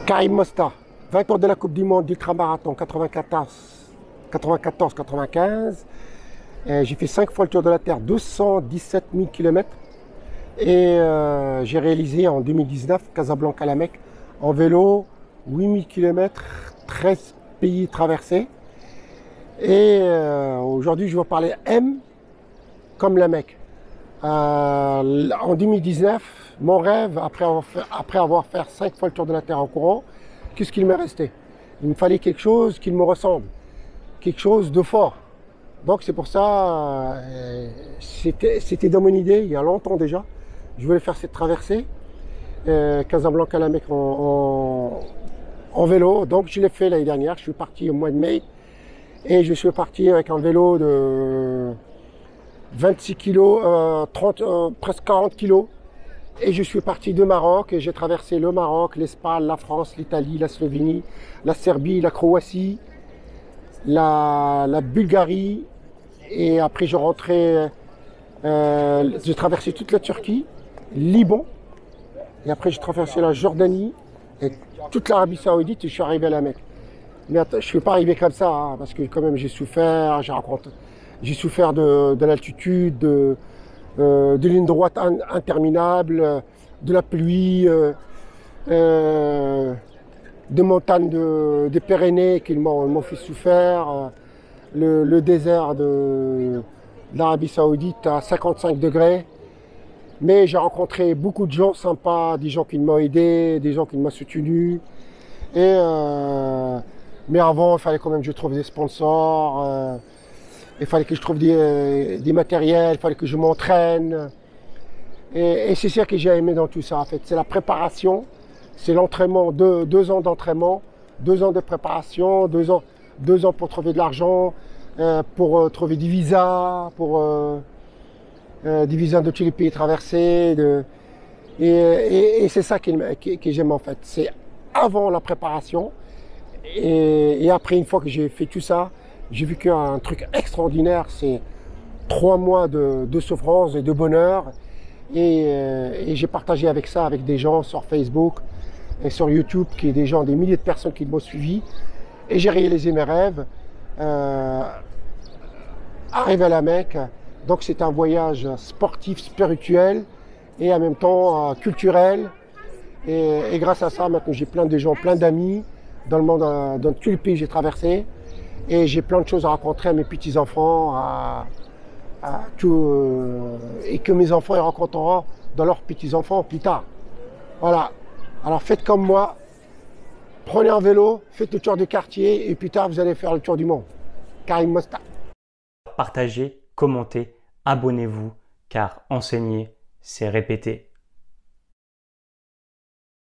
Karim Mosta, vainqueur de la Coupe du Monde d'ultramarathon 94-95. J'ai fait 5 fois le tour de la Terre, 217 000 km. Et j'ai réalisé en 2019 Casablanca-La Mecque en vélo, 8000 km, 13 pays traversés. Et aujourd'hui, je vais parler M comme La Mecque. En 2019, mon rêve, après avoir fait 5 fois le tour de la Terre en courant, qu'est-ce qu'il m'est resté? Il me fallait quelque chose qui me ressemble, quelque chose de fort. Donc c'est pour ça, c'était dans mon idée il y a longtemps déjà. Je voulais faire cette traversée, Casablanca-La Mecque en vélo. Donc je l'ai fait l'année dernière, je suis parti au mois de mai. Et je suis parti avec un vélo de 26 kg, presque 40 kg. Et je suis parti de Maroc et j'ai traversé le Maroc, l'Espagne, la France, l'Italie, la Slovénie, la Serbie, la Croatie, la Bulgarie. Et après je rentrais, j'ai traversé toute la Turquie, Liban. Et après j'ai traversé la Jordanie et toute l'Arabie Saoudite et je suis arrivé à La Mecque. Mais attends, je ne suis pas arrivé comme ça, hein, parce que quand même j'ai souffert, j'ai souffert de l'altitude, de lignes droites interminables, de la pluie, des montagnes des Pyrénées qui m'ont fait souffrir, le désert de l'Arabie Saoudite à 55 degrés. Mais j'ai rencontré beaucoup de gens sympas, des gens qui m'ont aidé, des gens qui m'ont soutenu. Mais avant, il fallait quand même que je trouve des sponsors, il fallait que je trouve des matériels, il fallait que je m'entraîne. Et c'est ça que j'ai aimé dans tout ça, en fait. C'est la préparation, c'est l'entraînement, 2 ans d'entraînement, 2 ans de préparation, 2 ans pour trouver de l'argent, pour trouver des visas, des visas de tous les pays traversés. Et c'est ça que j'aime en fait. C'est avant la préparation. Et après, une fois que j'ai fait tout ça, j'ai vécu un truc extraordinaire. C'est 3 mois de souffrance et de bonheur. Et j'ai partagé avec des gens sur Facebook et sur YouTube, des milliers de personnes qui m'ont suivi. Et j'ai réalisé mes rêves. Arrivé à La Mecque. Donc c'est un voyage sportif, spirituel et en même temps culturel. Et grâce à ça, maintenant j'ai plein de gens, plein d'amis dans le monde, dans tous les pays que j'ai traversés. Et j'ai plein de choses à raconter à mes petits-enfants, et que mes enfants ils rencontreront dans leurs petits-enfants plus tard. Voilà. Alors faites comme moi, prenez un vélo, faites le tour du quartier et plus tard vous allez faire le tour du monde. Karim Mosta. Partagez, commentez, abonnez-vous car enseigner, c'est répéter.